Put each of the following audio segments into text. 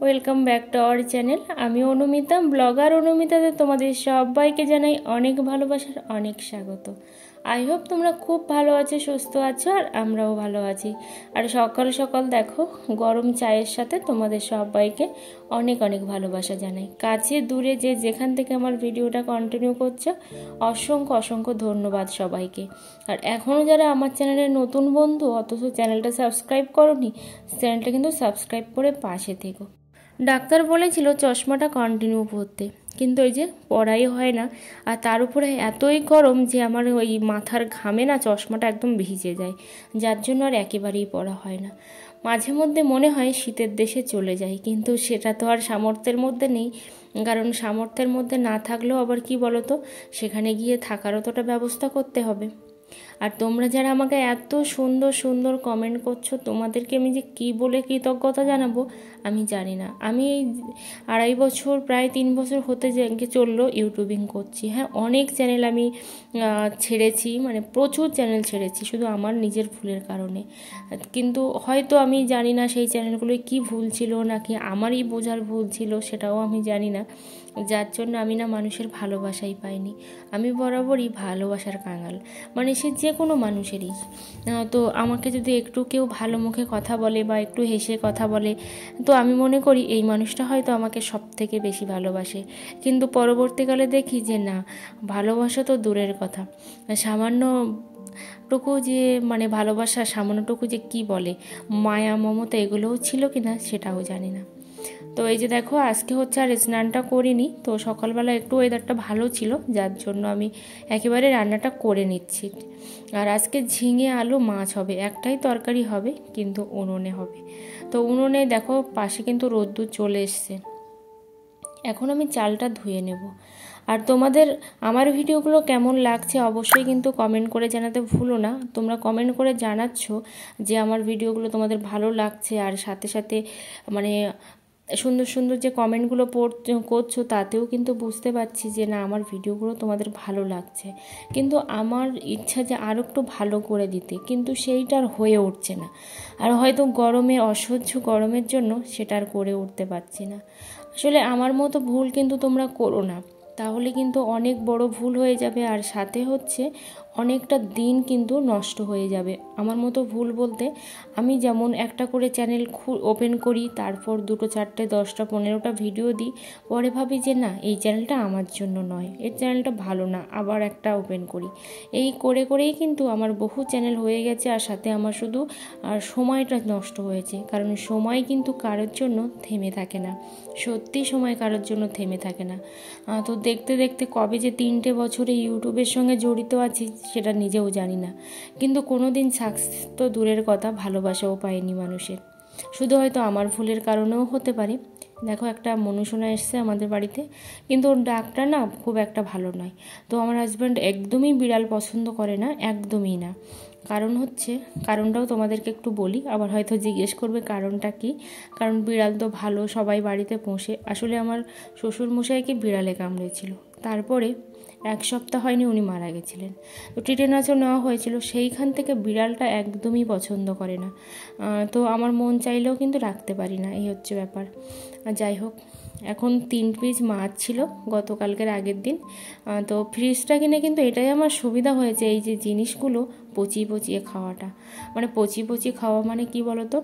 Welcome back to our channel. আমি Anumita, blogger অনুমিতাতে তোমাদের সবাইকে জানাই অনেক ভালোবাসার অনেক স্বাগত। আই হোপ তোমরা খুব ভালো আছো, সুস্থ আছো, আর আমরাও ভালো আছি। আর সকাল সকাল দেখো গরম চায়ের সাথে তোমাদের সবাইকে অনেক অনেক ভালোবাসা জানাই। কাছে দূরে যে যেখান থেকে আমার ভিডিওটা কন্টিনিউ করছো, অসংখ্য অসংখ্য ধন্যবাদ সবাইকে। আর এখনও যারা আমার চ্যানেলের নতুন বন্ধু অথচ চ্যানেলটা সাবস্ক্রাইব করোনি, চ্যানেলটা কিন্তু সাবস্ক্রাইব করে পাশে থেকো। ডাক্তার বলেছিল চশমাটা কন্টিনিউ পরতে, কিন্তু ওই যে পড়াই হয় না। আর তার উপরে এতই গরম যে আমার ওই মাথার ঘামে না চশমাটা একদম ভিজে যায়, যার জন্য আর একেবারেই পড়া হয় না। মাঝে মধ্যে মনে হয় শীতের দেশে চলে যাই, কিন্তু সেটা তো আর সামর্থ্যের মধ্যে নেই। কারণ সামর্থ্যের মধ্যে না থাকলেও আবার কি বলতো, সেখানে গিয়ে থাকারও তো একটা ব্যবস্থা করতে হবে। আর তোমরা যারা আমাকে এত সুন্দর সুন্দর কমেন্ট করছো, তোমাদেরকে আমি যে কী বলে কৃতজ্ঞতা জানাবো আমি জানি না। আমি এই 2.5 বছর প্রায় 3 বছর হতে চললো ইউটিউবিং করছি। হ্যাঁ, অনেক চ্যানেল আমি ছেড়েছি, মানে প্রচুর চ্যানেল ছেড়েছি শুধু আমার নিজের ভুলের কারণে। কিন্তু হয়তো আমি জানি না সেই চ্যানেলগুলোয় কী ভুল ছিল, নাকি আমারই বোঝার ভুল ছিল, সেটাও আমি জানি না। যার জন্য আমি না মানুষের ভালোবাসাই পাইনি। আমি বরাবরই ভালোবাসার কাঙাল, মানে সে যে কোনো মানুষেরই। তো আমাকে যদি একটু কেউ ভালো মুখে কথা বলে বা একটু হেসে কথা বলে, তো আমি মনে করি এই মানুষটা হয়তো আমাকে সব থেকে বেশি ভালোবাসে। কিন্তু পরবর্তীকালে দেখি যে না, ভালোবাসা তো দূরের কথা, সামান্য টুকু যে মানে ভালোবাসা, সামান্যটুকু যে কি বলে মায়া মমতা, এগুলোও ছিল কি না সেটাও জানি না। তো এই যে দেখো আজকে হচ্ছে আর স্নানটা করিনি, তো সকালবেলা একটু ওয়েদারটা ভালো ছিল, যার জন্য আমি একেবারে রান্নাটা করে নিচ্ছি। আর আজকে ঝিঙে আলু মাছ হবে, একটাই তরকারি হবে কিন্তু উনুনে হবে। তো উনুনে দেখো পাশে কিন্তু রোদ্দুর চলে এসছে। এখন আমি চালটা ধুয়ে নেব। আর তোমাদের আমার ভিডিওগুলো কেমন লাগছে অবশ্যই কিন্তু কমেন্ট করে জানাতে ভুলো না। তোমরা কমেন্ট করে জানাচ্ছ যে আমার ভিডিওগুলো তোমাদের ভালো লাগছে, আর সাথে সাথে মানে সুন্দর সুন্দর যে কমেন্টগুলো করছো, তাতেও কিন্তু বুঝতে পারছি যে না, আমার ভিডিওগুলো তোমাদের ভালো লাগছে। কিন্তু আমার ইচ্ছা যে আরও একটু ভালো করে দিতে, কিন্তু সেইটা আর হয়ে উঠছে না। আর হয়তো গরমে, অসহ্য গরমের জন্য সেটা আর করে উঠতে পারছি না। আসলে আমার মতো ভুল কিন্তু তোমরা করো না, তাহলে কিন্তু অনেক বড় ভুল হয়ে যাবে, আর সাথে হচ্ছে অনেকটা দিন কিন্তু নষ্ট হয়ে যাবে। আমার মতো ভুল বলতে, আমি যেমন একটা করে চ্যানেল ওপেন করি, তারপর 2, 4, 10, 15টা ভিডিও দিই, পরে ভাবি যে না, এই চ্যানেলটা আমার জন্য নয়, এই চ্যানেলটা ভালো না, আবার একটা ওপেন করি। এই করে করেই কিন্তু আমার বহু চ্যানেল হয়ে গেছে, আর সাথে আমার শুধু আর সময়টা নষ্ট হয়েছে। কারণ সময় কিন্তু কারোর জন্য থেমে থাকে না, সত্যি সময় কারোর জন্য থেমে থাকে না। তো দেখতে দেখতে কবে যে 3টে বছরে ইউটিউবের সঙ্গে জড়িত আছি সেটা নিজেও জানি না। কিন্তু কোনো দিন সাকসেস তো দূরের কথা, ভালোবাসাও পাইনি মানুষের। শুধু হয়তো আমার ভুলের কারণেও হতে পারে। দেখো একটা মনুষোনা এসছে আমাদের বাড়িতে, কিন্তু ওর ডাকটা না খুব একটা ভালো নয়। তো আমার হাজব্যান্ড একদমই বিড়াল পছন্দ করে না, একদমই না। কারণটাও তোমাদেরকে একটু বলি, আবার হয়তো জিজ্ঞেস করবে কারণটা কি। কারণ বিড়াল তো ভালো, সবাই বাড়িতে পোষে। আসলে আমার শ্বশুরমশাইকে বিড়ালে কামড়েছিল, তারপরে 1 সপ্তাহ হয়নি উনি মারা গেছিলেন। তো টিটেনাসও নেওয়া হয়েছিল, সেইখান থেকে বিড়ালটা একদমই পছন্দ করে না। তো আমার মন চাইলেও কিন্তু রাখতে পারি না, এই হচ্ছে ব্যাপার। যাই হোক, এখন 3 পিস মাছ ছিল গতকালকের আগের দিন। তো ফ্রিজটা কিনে কিন্তু এটাই আমার সুবিধা হয়েছে, এই যে জিনিসগুলো পচিয়ে পচিয়ে খাওয়াটা। মানে পচিয়ে খাওয়া মানে কি বলো তো,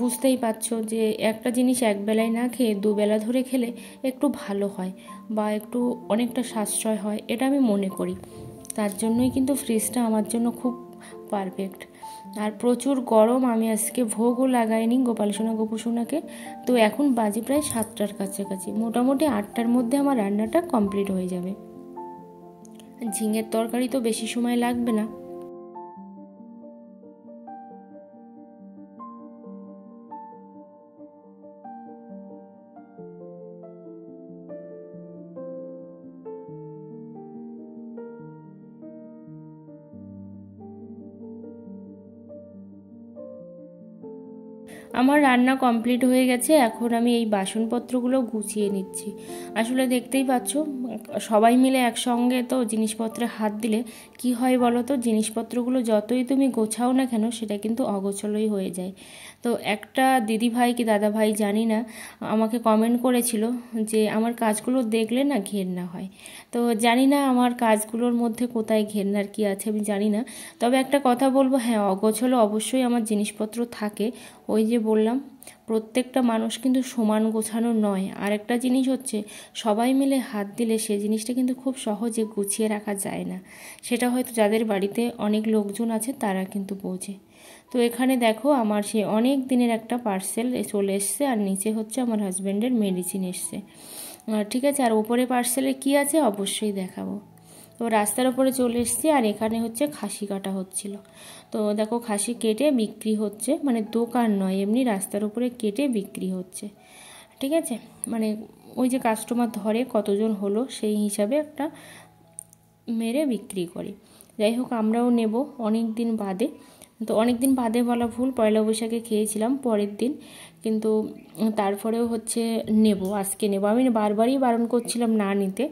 বুঝতেই পারছো যে একটা জিনিস একবেলায় না খেয়ে 2 বেলা ধরে খেলে একটু ভালো হয়, বা একটু অনেকটা সাশ্রয় হয়, এটা আমি মনে করি। তার জন্যই কিন্তু ফ্রিজটা আমার জন্য খুব পারফেক্ট। আর প্রচুর গরম, আমি আজকে ভোগও লাগাইনি গোপালসোনা গোপুসোনাকে। তো এখন বাজে প্রায় 7টার কাছাকাছি, মোটামুটি 8টার মধ্যে আমার রান্নাটা কমপ্লিট হয়ে যাবে। ঝিঙের তরকারি তো বেশি সময় লাগবে না। আমার রান্না কমপ্লিট হয়ে গেছে। এখন আমি এই বাসনপত্রগুলো গুছিয়ে নিচ্ছি। আসলে দেখতেই পাচ্ছ, সবাই মিলে একসঙ্গে তো জিনিসপত্রে হাত দিলে কি হয় বলো তো, জিনিসপত্রগুলো যতই তুমি গোছাও না কেন সেটা কিন্তু অগোছালোই হয়ে যায়। তো একটা দিদি ভাই কি দাদা ভাই জানি না, আমাকে কমেন্ট করেছিল যে আমার কাজগুলো দেখলে না ঘেন্না হয়। তো জানি না আমার কাজগুলোর মধ্যে কোথায় ঘেন্নার কি আছে আমি জানি না। তবে একটা কথা বলবো, হ্যাঁ অগোছালো অবশ্যই আমার জিনিসপত্র থাকে। ওই যে বললাম, প্রত্যেকটা মানুষ কিন্তু সমান গোছানো নয়। আর একটা জিনিস হচ্ছে, সবাই মিলে হাত দিলে সে জিনিসটা কিন্তু খুব সহজে গুছিয়ে রাখা যায় না। সেটা হয়তো যাদের বাড়িতে অনেক লোকজন আছে তারা কিন্তু বোঝে। তো এখানে দেখো আমার সে অনেক দিনের একটা পার্সেল চলে এসছে, আর নিচে হচ্ছে আমার হাজব্যান্ডের মেডিসিন এসছে। ঠিক আছে, আর ওপরে পার্সেলে কি আছে অবশ্যই দেখাবো। তো রাস্তার ওপরে চলে এসেছি, আর এখানে হচ্ছে খাসি কাটা হচ্ছিল। তো দেখো খাসি কেটে বিক্রি হচ্ছে, মানে দোকান নয়, এমনি রাস্তার উপরে কেটে বিক্রি হচ্ছে। ঠিক আছে, মানে ওই যে কাস্টমার ধরে কতজন হলো সেই হিসাবে একটা মেরে বিক্রি করে। যাই হোক, আমরাও নেব অনেক দিন বাদে। তো অনেক দিন বাদে বলা ভুল, পয়লা বৈশাখে খেয়েছিলাম পরের দিন, কিন্তু তারপরেও হচ্ছে নেব, আজকে নেব। আমি বারবারই বারণ করছিলাম না নিতে,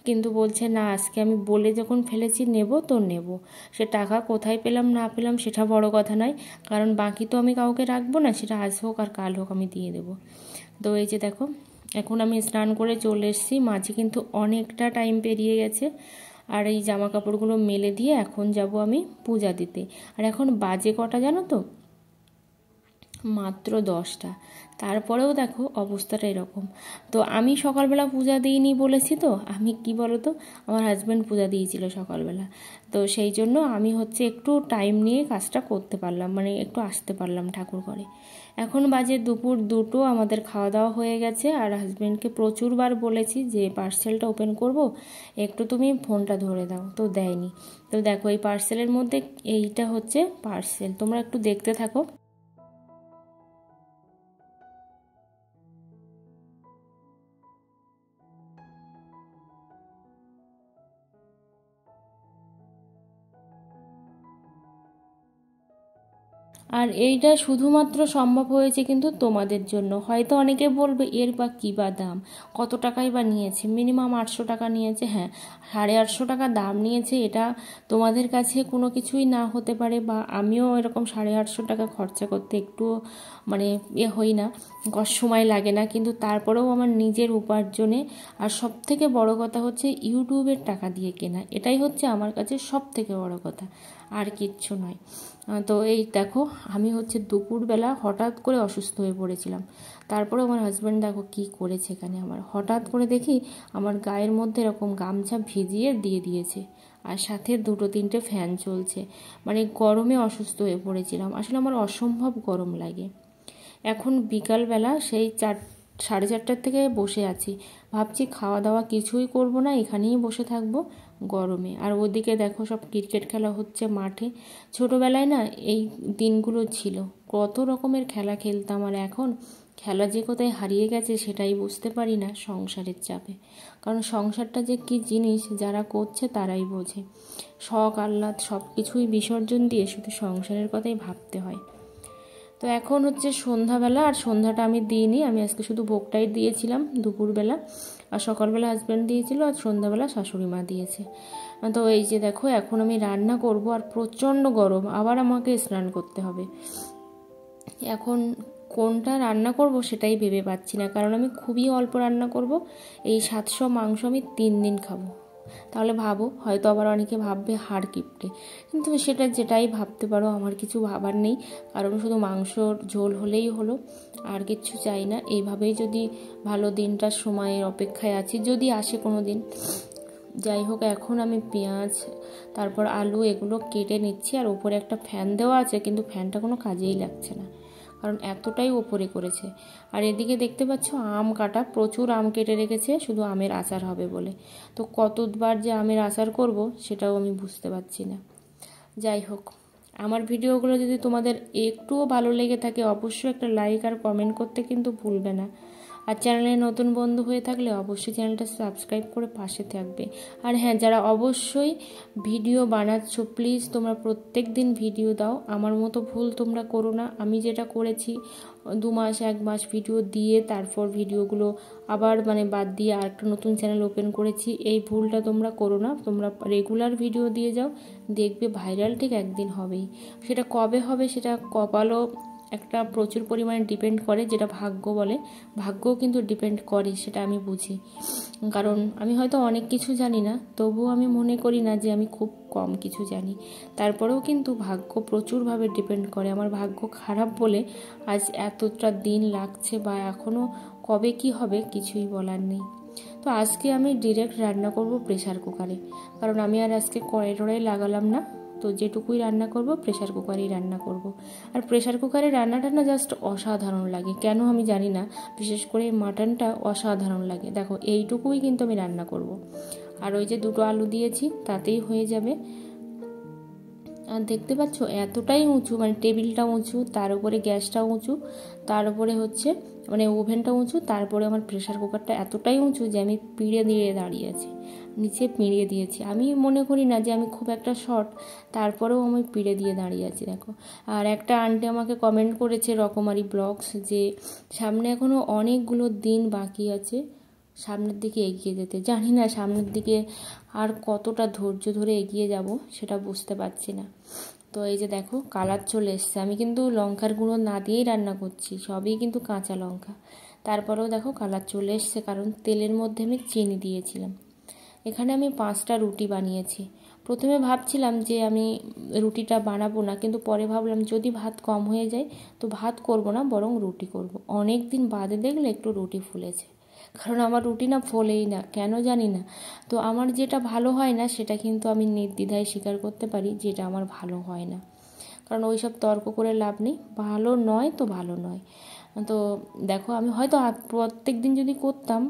কিন্তু বলছে না, আজকে আমি বলে যখন ফেলেছি নেব তো নেব। সে টাকা কোথায় পেলাম না পেলাম সেটা বড় কথা নয়, কারণ বাকি তো আমি কাউকে রাখবো না, সেটা আজ হোক আর কাল হোক আমি দিয়ে দেবো। তো এই যে দেখো, এখন আমি স্নান করে চলে এসেছি। মাঝে কিন্তু অনেকটা টাইম পেরিয়ে গেছে, আর এই জামা কাপড়গুলো মেলে দিয়ে এখন যাব আমি পূজা দিতে। আর এখন বাজে কটা জানো তো, মাত্র 10টা। তারপরেও দেখো অবস্থাটা এরকম। তো আমি সকালবেলা পূজা দিইনি বলেছি, তো আমি কি বলো তো, আমার হাজব্যান্ড পূজা দিয়েছিল সকালবেলা। তো সেই জন্য আমি হচ্ছে একটু টাইম নিয়ে কাজটা করতে পারলাম, মানে একটু আসতে পারলাম ঠাকুর ঘরে। এখন বাজে দুপুর 2টো, আমাদের খাওয়া দাওয়া হয়ে গেছে। আর হাজব্যান্ডকে প্রচুরবার বলেছি যে পার্সেলটা ওপেন করব, একটু তুমি ফোনটা ধরে দাও, তো দেয়নি। তো দেখো এই পার্সেলের মধ্যে এইটা হচ্ছে পার্সেল, তোমরা একটু দেখতে থাকো। আর এইটা শুধুমাত্র সম্ভব হয়েছে কিন্তু তোমাদের জন্য। হয়তো অনেকে বলবে এর বা কী বা দাম, কত টাকাই বা নিয়েছে, মিনিমাম 800 টাকা নিয়েছে। হ্যাঁ, 850 টাকা দাম নিয়েছে, এটা তোমাদের কাছে কোনো কিছুই না হতে পারে, বা আমিও এরকম 850 টাকা খরচা করতে একটু মানে হই না, সময় লাগে না, কিন্তু তারপরেও আমার নিজের উপার্জনে। আর সব থেকে বড় কথা হচ্ছে ইউটিউবের টাকা দিয়ে কেনা, এটাই হচ্ছে আমার কাছে সব থেকে বড় কথা, আর কিচ্ছু নয়। তো এই দেখো, আমি হচ্ছে দুপুরবেলা হঠাৎ করে অসুস্থ হয়ে পড়েছিলাম। তারপরে আমার হাজব্যান্ড দেখো কি করেছে, এখানে আমার হঠাৎ করে দেখি আমার গায়ের মধ্যে এরকম গামছা ভিজিয়ে দিয়ে দিয়েছে, আর সাথে 2-3টে ফ্যান চলছে। মানে গরমে অসুস্থ হয়ে পড়েছিলাম, আসলে আমার অসম্ভব গরম লাগে। এখন বিকালবেলা সেই 4, 4:30টার থেকে বসে আছি, ভাবছি খাওয়া দাওয়া কিছুই করব না, এখানেই বসে থাকবো গরমে। আর ওদিকে দেখো সব ক্রিকেট খেলা হচ্ছে মাঠে। ছোটোবেলায় না এই দিনগুলো ছিল, কত রকমের খেলা খেলতাম, আর এখন খেলা যে কোথায় হারিয়ে গেছে সেটাই বুঝতে পারি না সংসারের চাপে। কারণ সংসারটা যে কী জিনিস যারা করছে তারাই বোঝে। শখ আহ্লাদ সব কিছুই বিসর্জন দিয়ে শুধু সংসারের কথাই ভাবতে হয়। তো এখন হচ্ছে সন্ধ্যাবেলা, আর সন্ধ্যাটা আমি দিইনি, আমি আজকে শুধু ভোগটাই দিয়েছিলাম দুপুরবেলা, আর সকালবেলা হাজব্যান্ড দিয়েছিল, আর সন্ধ্যাবেলা শাশুড়ি মা দিয়েছে। তো এই যে দেখো, এখন আমি রান্না করব, আর প্রচণ্ড গরম, আবার আমাকে স্নান করতে হবে। এখন কোনটা রান্না করব সেটাই ভেবে পাচ্ছি না, কারণ আমি খুবই অল্প রান্না করব। এই 700 মাংস আমি 3 দিন খাবো। তাহলে ভাবো, হয়তো আবার অনেকে ভাববে হাড় কিপটে, কিন্তু সেটা যেটাই ভাবতে পারো, আমার কিছু ভাবার নেই। কারণ শুধু মাংসর ঝোল হলেই হলো, আর কিচ্ছু চাই না। এইভাবেই যদি ভালো দিনটার সময়ের অপেক্ষায় আছি, যদি আসে কোনো দিন। যাই হোক, এখন আমি পেঁয়াজ তারপর আলু এগুলো কেটে নিচ্ছি, আর ওপরে একটা ফ্যান দেওয়া আছে, কিন্তু ফ্যানটা কোনো কাজেই লাগছে না, কারণ এতটাই ওপরে করেছে। আর এদিকে দেখতে পাচ্ছ আম কাটা, প্রচুর আম কেটে রেখেছে শুধু আমের আচার হবে বলে। তো কতবার যে আমের আচার করব সেটাও আমি বুঝতে পারছি না। যাই হোক, আমার ভিডিওগুলো যদি তোমাদের একটুও ভালো লেগে থাকে অবশ্যই একটা লাইক আর কমেন্ট করতে কিন্তু ভুলবে না। আর চ্যানেলে নতুন বন্ধু হয়ে থাকলে অবশ্যই চ্যানেলটা সাবস্ক্রাইব করে পাশে থাকবে। আর হ্যাঁ, যারা অবশ্যই ভিডিও বানাচ্ছ প্লিজ তোমরা প্রত্যেক দিন ভিডিও দাও। আমার মতো ভুল তোমরা করো না। আমি যেটা করেছি 2 মাস 1 মাস ভিডিও দিয়ে তারপর ভিডিওগুলো আবার বাদ দিয়ে আর একটা নতুন চ্যানেল ওপেন করেছি, এই ভুলটা তোমরা করো না। তোমরা রেগুলার ভিডিও দিয়ে যাও, দেখবে ভাইরাল ঠিক একদিন হবেই। সেটা কবে হবে সেটা কপালও একটা প্রচুর পরিমাণে ডিপেন্ড করে, যেটা ভাগ্য বলে, ভাগ্যও কিন্তু ডিপেন্ড করে, সেটা আমি বুঝি। কারণ আমি হয়তো অনেক কিছু জানি না, তবুও আমি মনে করি না যে আমি খুব কম কিছু জানি। তারপরেও কিন্তু ভাগ্য প্রচুরভাবে ডিপেন্ড করে। আমার ভাগ্য খারাপ বলে আজ এতটা দিন লাগছে, বা এখনও কবে কি হবে কিছুই বলার নেই। তো আজকে আমি ডিরেক্ট রান্না করব প্রেসার কুকারে, কারণ আমি আর আজকে কড়াই টড়াই লাগালাম না। তো যেটুকুই রান্না করব প্রেসার কুকারেই রান্না করব। আর প্রেসার কুকারে রান্নাটা না জাস্ট অসাধারণ লাগে, কেন আমি জানি না, বিশেষ করে মাটনটা অসাধারণ লাগে। দেখো এইটুকুই কিন্তু আমি রান্না করব। আর ওই যে 2টো আলু দিয়েছি তাতেই হয়ে যাবে। আর দেখতে পাচ্ছ এতটাই উঁচু, টেবিলটা উঁচু, তার উপরে গ্যাসটা উঁচু, তার উপরে হচ্ছে ওভেনটা উঁচু, তারপরে আমার প্রেসার কুকারটা এতটাই উঁচু যে আমি পিঁড়ে দিয়ে দাঁড়িয়ে আছি, নিচে পিঁড়ে দিয়েছি। আমি মনে করি না যে আমি খুব একটা শর্ট, তারপরেও আমি পিঁড়ে দিয়ে দাঁড়িয়ে আছি দেখো। আর একটা আন্টি আমাকে কমেন্ট করেছে রকমারি ব্লগস, যে সামনে এখনও অনেকগুলো দিন বাকি আছে সামনের দিকে এগিয়ে যেতে। জানি না সামনের দিকে আর কতটা ধৈর্য ধরে এগিয়ে যাব সেটা বুঝতে পারছি না। তো এই যে দেখো কালার চলে এসছে। আমি কিন্তু লঙ্কার গুঁড়ো না দিয়েই রান্না করছি, সবই কিন্তু কাঁচা লঙ্কা। তারপরেও দেখো কালার চলে এসছে, কারণ তেলের মধ্যে আমি চিনি দিয়েছিলাম। এখানে আমি 5টা রুটি বানিয়েছি। প্রথমে ভাবছিলাম যে আমি রুটিটা বানাবো না, কিন্তু পরে ভাবলাম যদি ভাত কম হয়ে যায় তো ভাত করব না, বরং রুটি করব। অনেক দিন বাদে দেখলে একটু রুটি ফুলেছে, কারণ আমার রুটি না ফোলেই না, কেন জানি না। তো আমার যেটা ভালো হয় না সেটা কিন্তু আমি নির্দ্বিধায় স্বীকার করতে পারি, যেটা আমার ভালো হয় না। কারণ ওই সব তর্ক করে লাভ নেই, ভালো নয় তো ভালো নয়। তো দেখো আমি হয়তো প্রত্যেক দিন যদি করতাম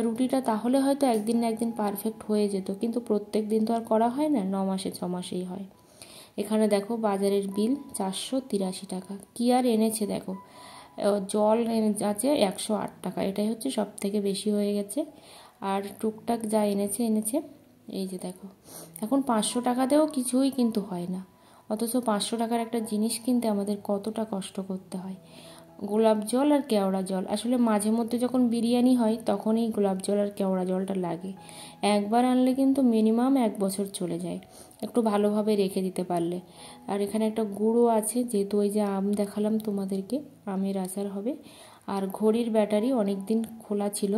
রুটিটা, তাহলে হয়তো একদিন না একদিন পারফেক্ট হয়ে যেত, কিন্তু প্রত্যেক দিন তো আর করা হয় না, 9 মাসে 6 মাসেই হয়। এখানে দেখো বাজারের বিল 483 টাকা। কী আর এনেছে দেখো, জল আছে 108 টাকা, এটাই হচ্ছে সব থেকে বেশি হয়ে গেছে। আর টুকটাক যা এনেছে। এই যে দেখো এখন 500 টাকাতেও কিছুই কিন্তু হয় না, অথচ 500 টাকার একটা জিনিস কিনতে আমাদের কতটা কষ্ট করতে হয়। গোলাপ জল আর কেওড়া জল, আসলে মাঝে মধ্যে যখন বিরিয়ানি হয় তখনই গোলাপ জল আর কেওড়া জলটা লাগে। একবার আনলে কিন্তু মিনিমাম 1 বছর চলে যায়, একটু ভালোভাবে রেখে দিতে পারলে। আর এখানে একটা গুঁড়ো আছে, যেহেতু ওই যে আম দেখালাম তোমাদেরকে, আমের আচার হবে। আর ঘড়ির ব্যাটারি অনেক দিন খোলা ছিল।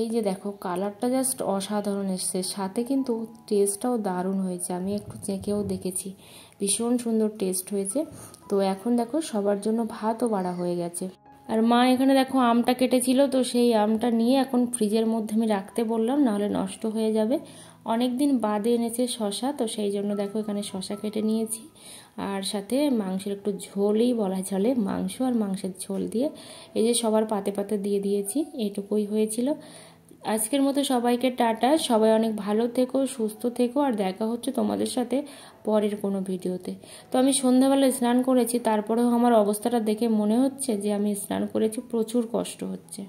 এই যে দেখো কালারটা জাস্ট অসাধারণ এসছে, সাথে কিন্তু টেস্টটাও দারুণ হয়েছে। আমি একটু চেখেও দেখেছি, ভীষণ সুন্দর টেস্ট হয়েছে। তো এখন দেখো সবার জন্য ভাতও বাড়া হয়ে গেছে। আর মা এখানে দেখো আমটা কেটেছিল, তো সেই আমটা নিয়ে এখন ফ্রিজের মধ্যে আমি রাখতে বললাম, নাহলে নষ্ট হয়ে যাবে। অনেক দিন বাদে এনেছে শশা, তো সেই জন্য দেখো এখানে শশা কেটে নিয়েছি। আর সাথে মাংসের একটু ঝোলই বলা চলে, মাংস আর মাংসের ঝোল দিয়ে এই যে সবার পাতে পাতে দিয়ে দিয়েছি। এইটুকুই হয়েছিল। আজকের মতো সবাইকে টাটা, সবাই অনেক ভালো থেকো, সুস্থ থেকো, আর দেখা হচ্ছে তোমাদের সাথে পরের কোনো ভিডিওতে। তো আমি সন্ধ্যাবেলায় স্নান করেছি, তারপরেও আমার অবস্থাটা দেখে মনে হচ্ছে যে আমি স্নান করেছি, প্রচুর কষ্ট হচ্ছে।